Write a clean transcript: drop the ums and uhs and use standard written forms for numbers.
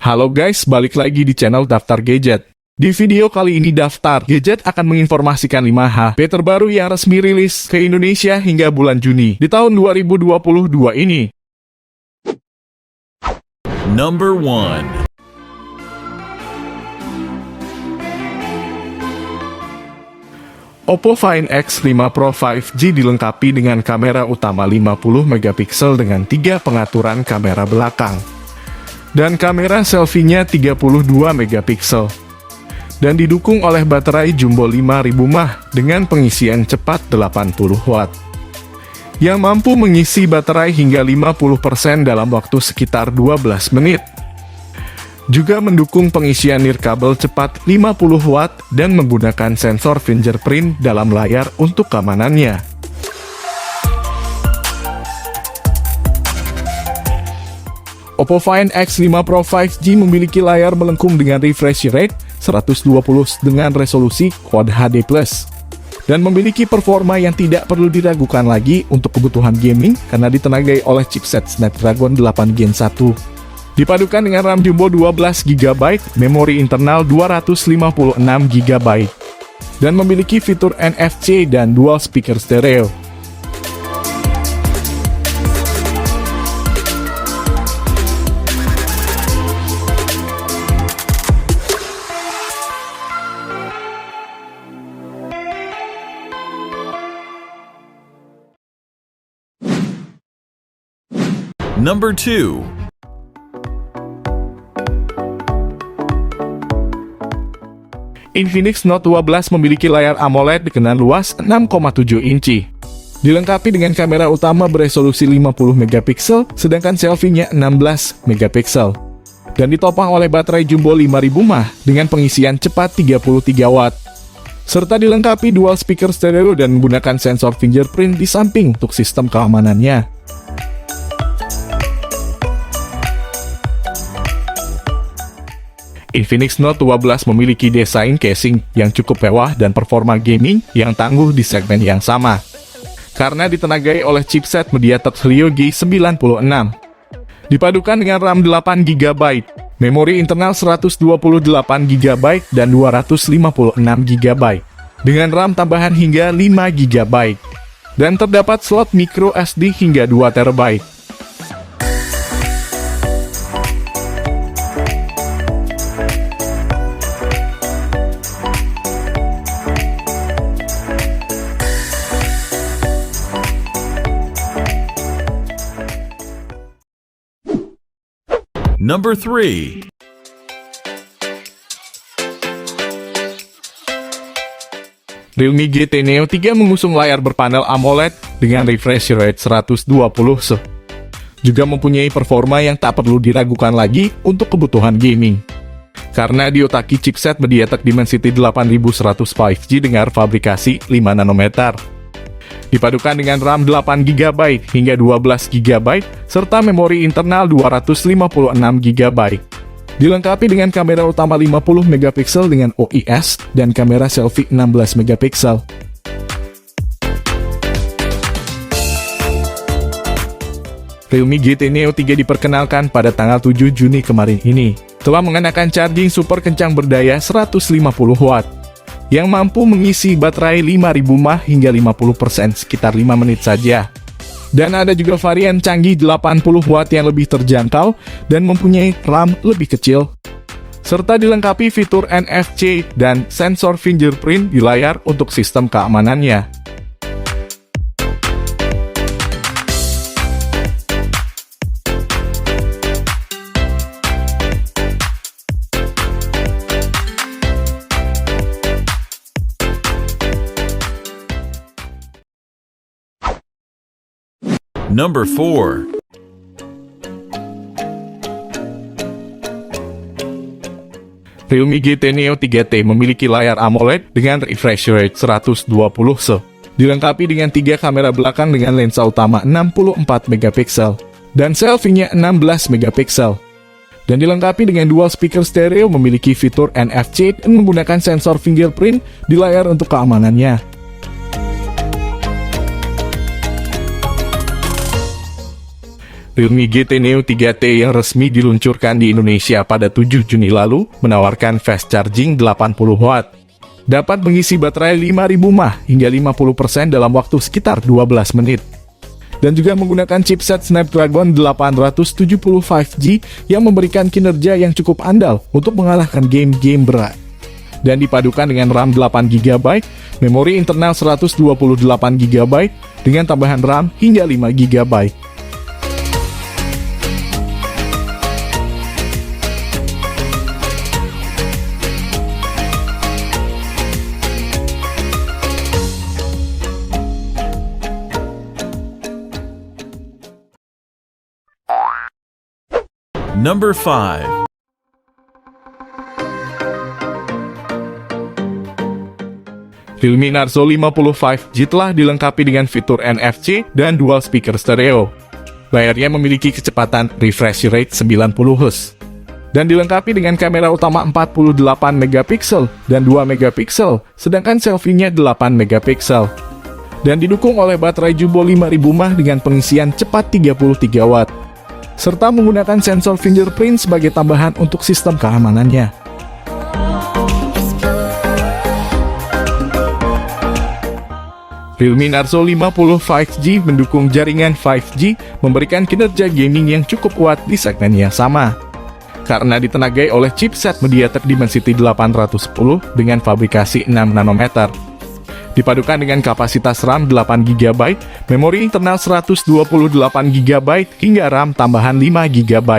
Halo guys, balik lagi di channel Daftar Gadget. Di video kali ini Daftar Gadget akan menginformasikan 5 HP terbaru yang resmi rilis ke Indonesia hingga bulan Juni di tahun 2022 ini. Number 1. Oppo Find X5 Pro 5G dilengkapi dengan kamera utama 50 megapiksel dengan 3 pengaturan kamera belakang. Dan kamera selfie-nya 32 megapiksel. Dan didukung oleh baterai Jumbo 5000 mAh dengan pengisian cepat 80 watt. Yang mampu mengisi baterai hingga 50% dalam waktu sekitar 12 menit. Juga mendukung pengisian nirkabel cepat 50 watt dan menggunakan sensor fingerprint dalam layar untuk keamanannya. Oppo Find X5 Pro 5G memiliki layar melengkung dengan refresh rate 120 dengan resolusi Quad HD+, dan memiliki performa yang tidak perlu diragukan lagi untuk kebutuhan gaming karena ditenagai oleh chipset Snapdragon 8 Gen 1. Dipadukan dengan RAM Jumbo 12GB, memori internal 256GB, dan memiliki fitur NFC dan dual speaker stereo. Number 2. Infinix Note 12 memiliki layar AMOLED dengan luas 6,7 inci. Dilengkapi dengan kamera utama beresolusi 50 megapiksel, sedangkan selfie-nya 16 megapiksel. Dan ditopang oleh baterai Jumbo 5000 mAh dengan pengisian cepat 33 watt. Serta dilengkapi dual speaker stereo dan menggunakan sensor fingerprint di samping untuk sistem keamanannya. Infinix Note 12 memiliki desain casing yang cukup mewah dan performa gaming yang tangguh di segmen yang sama. Karena ditenagai oleh chipset MediaTek Helio G96. Dipadukan dengan RAM 8GB, memori internal 128GB dan 256GB, dengan RAM tambahan hingga 5GB. Dan terdapat slot micro SD hingga 2TB. Number 3. Realme GT Neo 3 mengusung layar berpanel AMOLED dengan refresh rate 120 Hz. Juga mempunyai performa yang tak perlu diragukan lagi untuk kebutuhan gaming. Karena diotaki chipset MediaTek Dimensity 8100 5G dengan fabrikasi 5 nanometer. Dipadukan dengan RAM 8GB hingga 12GB, serta memori internal 256GB. Dilengkapi dengan kamera utama 50 megapiksel dengan OIS dan kamera selfie 16 megapiksel. Realme GT Neo 3 diperkenalkan pada tanggal 7 Juni kemarin ini. Telah mengenakan charging super kencang berdaya 150 watt. Yang mampu mengisi baterai 5000 mAh hingga 50% sekitar 5 menit saja. Dan ada juga varian canggih 80 watt yang lebih terjangkau dan mempunyai RAM lebih kecil. Serta dilengkapi fitur NFC dan sensor fingerprint di layar untuk sistem keamanannya. Number 4. Realme GT Neo 3T memiliki layar AMOLED dengan refresh rate 120 Hz. Dilengkapi dengan 3 kamera belakang dengan lensa utama 64 megapiksel dan selfie-nya 16 megapiksel. Dan dilengkapi dengan dual speaker stereo, memiliki fitur NFC dan menggunakan sensor fingerprint di layar untuk keamanannya. Realme GT Neo 3T yang resmi diluncurkan di Indonesia pada 7 Juni lalu menawarkan fast charging 80 watt. Dapat mengisi baterai 5000 mAh hingga 50% dalam waktu sekitar 12 menit. Dan juga menggunakan chipset Snapdragon 870 5G yang memberikan kinerja yang cukup andal untuk mengalahkan game-game berat. Dan dipadukan dengan RAM 8GB, memori internal 128GB, dengan tambahan RAM hingga 5GB. Number 5. Realme Narzo 50 5G telah dilengkapi dengan fitur NFC dan dual speaker stereo. Layarnya memiliki kecepatan refresh rate 90 Hz. Dan dilengkapi dengan kamera utama 48 megapiksel dan 2 megapiksel, sedangkan selfie-nya 8 megapiksel. Dan didukung oleh baterai Jumbo 5000 mAh dengan pengisian cepat 33 watt. Serta menggunakan sensor fingerprint sebagai tambahan untuk sistem keamanannya. Realme Narzo 50 5G mendukung jaringan 5G, memberikan kinerja gaming yang cukup kuat di segmen yang sama. Karena ditenagai oleh chipset MediaTek Dimensity 810 dengan fabrikasi 6 nanometer. Dipadukan dengan kapasitas RAM 8GB, memori internal 128GB, hingga RAM tambahan 5GB.